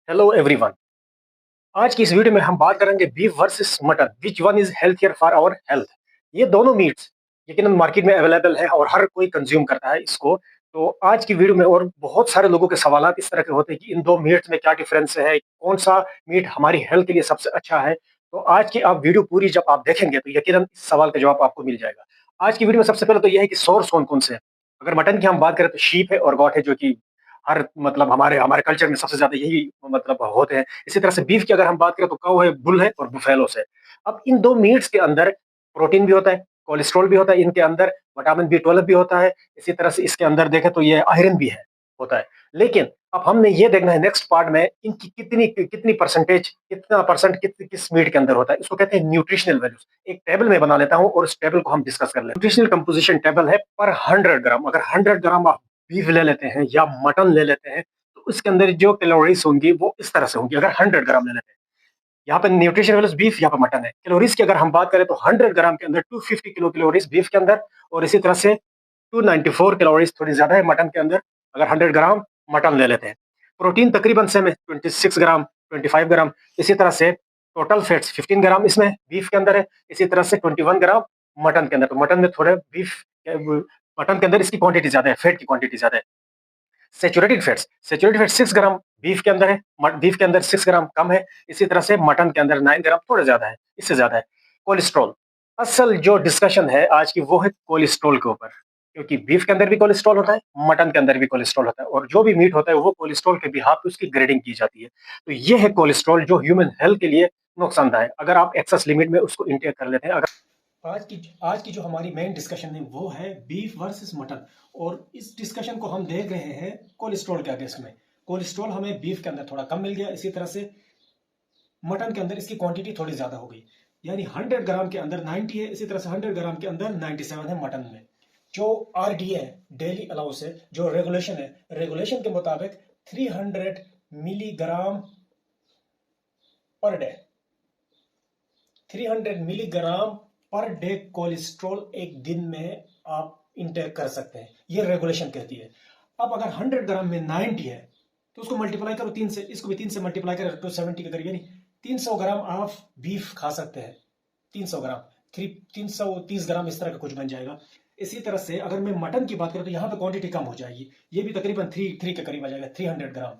Hello everyone. आज की इस वीडियो में हम बात करेंगे beef versus mutton, which one is healthier for our health. ये दोनों मीट्स यकीनन मार्केट में अवेलेबल है और हर कोई कंज्यूम करता है इसको। तो आज की वीडियो में और बहुत सारे लोगों के सवालात इस तरह के होते हैं कि इन दो मीट्स में क्या डिफरेंस है, कौन सा मीट हमारी हेल्थ के लिए सबसे अच्छा है। तो आज की आप वीडियो पूरी जब आप देखेंगे तो यकीनन इस सवाल का जवाब आपको मिल जाएगा। आज की वीडियो में सबसे पहले तो यह है कि सोर्स कौन कौन से हैं। अगर मटन की हम बात करें तो शीप है और गॉट है, जो कि हर मतलब हमारे हमारे कल्चर में सबसे ज्यादा यही मतलब होते हैं। इसी तरह से बीफ की अगर हम बात करें तो काऊ है, बुल है और बुफेलोस है। अब इन दो मीट्स के अंदर प्रोटीन भी होता है, कोलेस्ट्रॉल भी होता है, इनके अंदर विटामिन बी 12 भी होता है। इसी तरह से इसके अंदर देखें तो ये आयरन भी है, होता है। लेकिन अब हमने ये देखना है नेक्स्ट पार्ट में इनकी कितनी कितनी परसेंटेज, कितना परसेंट किस मीट के अंदर होता है। इसको कहते हैं न्यूट्रिशनल वैल्यूज। एक टेबल में बना लेता हूं और उस टेबल को हम डिस्कस कर लेते हैं। न्यूट्रिशनल कंपोजिशन टेबल है पर 100 ग्राम। अगर 100 ग्राम आप बीफ ले लेते हैं या मटन ले लेते हैं तो उसके अंदर जो कैलोरीज होंगी वो इस तरह से होंगी। अगर 100 ग्राम ले लेते हैं, यहाँ पे न्यूट्रिशन वैल्यूज बीफ, यहाँ पे मटन है। कैलोरीज की अगर हम बात करें तो 100 ग्राम के अंदर 250 किलो कैलोरीज बीफ के अंदर, और इसी तरह से 294 कैलोरीज थोड़ी ज्यादा है मटन के अंदर अगर 100 ग्राम मटन ले लेते हैं। प्रोटीन तकरीबन सेम है, 26 ग्राम, 25 ग्राम। इसी तरह से टोटल फैट्स 15 ग्राम इसमें बीफ के अंदर है। इसी तरह से 21 ग्राम मटन के अंदर। तो मटन में थोड़े बीफ, मटन के अंदर इसकी क्वांटिटी ज्यादा है, फैट की क्वांटिटी ज्यादा है। सेचुरेटेड फैट 6 ग्राम बीफ के अंदर है, बीफ के अंदर 6 ग्राम कम है। इसी तरह से मटन के अंदर 9 ग्राम थोड़ा ज्यादा है, इससे ज्यादा है। कोलेस्ट्रॉल, असल जो डिस्कशन है आज की वो है कोलेस्ट्रॉल के ऊपर, क्योंकि बीफ के अंदर भी कोलेस्ट्रॉल होता है, मटन के अंदर भी कोलेस्ट्रॉल होता है, और जो भी मीट होता है वो कोलेस्ट्रॉल के बिहाफ पे उसकी ग्रेडिंग की जाती है। तो ये है कोलेस्ट्रॉल जो ह्यूमन हेल्थ के लिए नुकसानदायक है अगर आप एक्सेस लिमिट में उसको इंटेक कर लेते हैं। अगर आज की जो हमारी मेन डिस्कशन है वो है बीफ वर्सेस मटन, और इस डिस्कशन को हम देख रहे हैं कोलेस्ट्रॉल के अगेंस्ट में। कोलेस्ट्रॉल हमें बीफ के अंदर थोड़ा कम मिल गया, इसी तरह से मटन के अंदर इसकी क्वांटिटी थोड़ी ज्यादा हो गई। यानी 100 ग्राम के अंदर 90 है, इसी तरह से 100 ग्राम के अंदर 97 है मटन में। जो आरडीए है, डेली अलाउंस है, जो रेगुलेशन है, रेगुलेशन के मुताबिक 300 milligram per day, 300 milligram per day cholesterol एक दिन में आप इंटेक कर सकते हैं, ये रेगुलेशन कहती है। अब अगर 100 ग्राम में 90 है तो उसको मल्टीप्लाई करो 3 से, इसको भी 3 से मल्टीप्लाई करो तो 70 के करीब, यानी 300 ग्राम आप बीफ खा सकते हैं। 300 ग्राम, 330 ग्राम इस तरह का कुछ बन जाएगा। इसी तरह से अगर मैं मटन की बात करूं तो यहां पे क्वांटिटी कम हो जाएगी, ये भी तकरीबन 3 के करीब आ जाएगा, 300 ग्राम।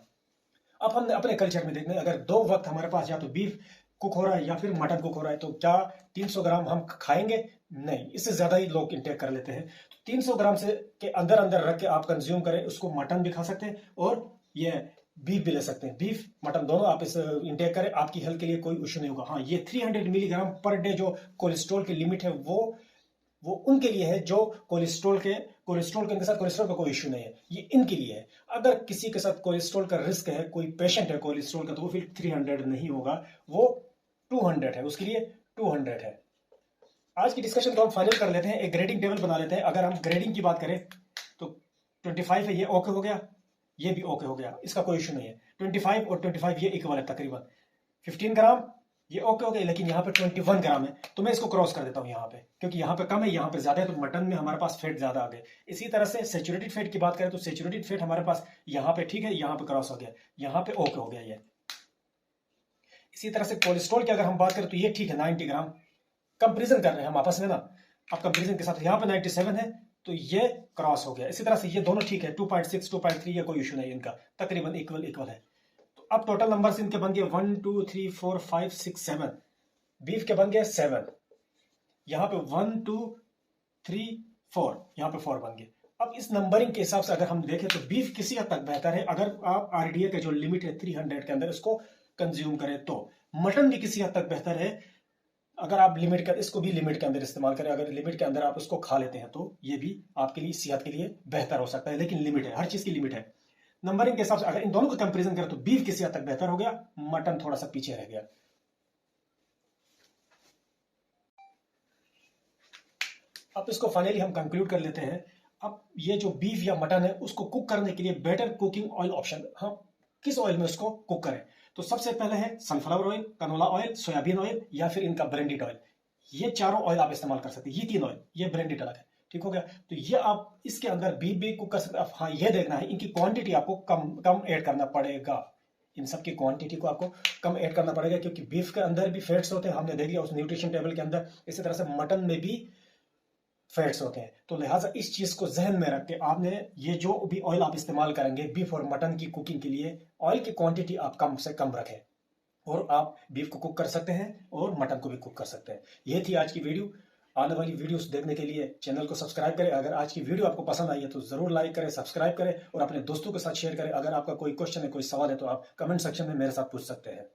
अब हम अपने कल्चर में देखते हैं, अगर दो वक्त हमारे पास या तो बीफ कुक हो रहा है या फिर मटन कुक हो रहा है, तो क्या 300 ग्राम हम खाएंगे? नहीं, इससे ज्यादा ही लोग इंटेक कर लेते हैं। तो 300 ग्राम से के अंदर अंदर रख के आप कंज्यूम करें, उसको मटन भी खा सकते हैं और ये बीफ भी ले सकते हैं। बीफ मटन दोनों आप इस इंटेक करें, आपकी हेल्थ के लिए कोई इश्यू नहीं होगा। हाँ, ये 300 मिलीग्राम पर डे जो कोलेस्ट्रॉल की लिमिट है वो उनके लिए है जो कोलेस्ट्रॉल के उनके साथ कोलेस्ट्रॉल का कोई इश्यू नहीं है, ये इनके लिए है। अगर किसी के साथ कोलेस्ट्रॉल का रिस्क है, कोई पेशेंट है कोलेस्ट्रॉल का, तो वो फिर 300 नहीं होगा, वो 200 है, उसके लिए 200 है। आज की डिस्कशन को हम फाइनल कर लेते हैं, एक ग्रेडिंग टेबल बना लेते हैं। अगर हम ग्रेडिंग की बात करें तो 25 है, ये ओके हो गया, ये भी ओके हो गया, इसका कोई इश्यू नहीं है। 25 और 25 ये इक्वल है तकरीबन। 15 ग्राम ये ओके हो गया, लेकिन यहाँ पे 21 ग्राम है, तो मैं इसको क्रॉस कर देता हूँ यहाँ पे, क्योंकि यहाँ पे कम है, यहाँ पे ज्यादा है, तो मटन में हमारे पास फैट ज्यादा आ गए। इसी तरह से सेचुरेटेड फैट की बात करें तो सेचुरेटेड फैट हमारे पास यहाँ पे ठीक है, यहाँ पे क्रॉस हो गया, यहाँ पे ओके हो गया ये। इसी तरह से कोलेस्ट्रॉल की अगर हम बात करें तो ये ठीक है, 90 ग्राम। कंपेरिजन कर रहे हैं हम आपस में ना, अब कंपेरिजन के साथ यहाँ पे 97 है, तो ये क्रॉस हो गया। इसी तरह से ये दोनों ठीक है, 2.6 2.3 या कोई इशू नहीं, इनका तकरीबन इक्वल है। तो अब टोटल नंबर इनके बन गए 1 2 3 4 5 6 7। बीफ के बन गए 7, यहाँ पे 1 2 3 4, यहाँ पे 4 बन गए। अब इस नंबरिंग के हिसाब से अगर हम देखें तो बीफ किसी हद तक बेहतर है, अगर आप आरडीए का जो लिमिट है 300 के अंदर इसको कंज्यूम करें तो। मटन भी किसी हद तक बेहतर है, अगर आप लिमिट का इसको भी लिमिट के अंदर इस्तेमाल करें, अगर लिमिट के अंदर आप उसको खा लेते हैं तो ये भी आपके लिए सेहत के लिए बेहतर हो सकता है, लेकिन लिमिट है, हर चीज की लिमिट है। नंबरिंग के हिसाब से अगर इन दोनों को कंपैरिजन करें तो बीफ किसी हद तक बेहतर हो गया, मटन थोड़ा सा पीछे रह गया। अब इसको फाइनली हम कंक्लूड कर लेते हैं। अब ये जो बीफ या मटन है उसको कुक करने के लिए बेटर कुकिंग ऑयल ऑप्शन, हम किस ऑयल में उसको कुक करें? तो सबसे पहले है sunflower oil, canola oil, soybean oil या फिर इनका ब्रेंडेड ऑयल। ये चारों ऑयल आप इस्तेमाल कर सकते हैं, ये 3 ऑयल, ये ब्रेंडेड अलग है, ठीक हो गया। तो ये आप इसके अंदर बीफ भी कुक कर सकते हैं। हाँ, ये देखना है इनकी क्वांटिटी आपको कम कम ऐड करना पड़ेगा, इन सब की क्वांटिटी को आपको कम ऐड करना पड़ेगा, क्योंकि बीफ के अंदर भी फैट्स होते हैं, हमने देख लिया उस न्यूट्रिशन टेबल के अंदर। इसी तरह से मटन में भी फैट्स होते हैं। तो लिहाजा इस चीज को जहन में रख के आपने ये जो भी ऑयल आप इस्तेमाल करेंगे बीफ और मटन की कुकिंग के लिए, ऑयल की क्वांटिटी आप कम से कम रखें, और आप बीफ को कुक कर सकते हैं और मटन को भी कुक कर सकते हैं। ये थी आज की वीडियो। आने वाली वीडियोस देखने के लिए चैनल को सब्सक्राइब करें। अगर आज की वीडियो आपको पसंद आई है तो जरूर लाइक करें, सब्सक्राइब करें और अपने दोस्तों के साथ शेयर करें। अगर आपका कोई क्वेश्चन है, कोई सवाल है तो आप कमेंट सेक्शन में मेरे साथ पूछ सकते हैं।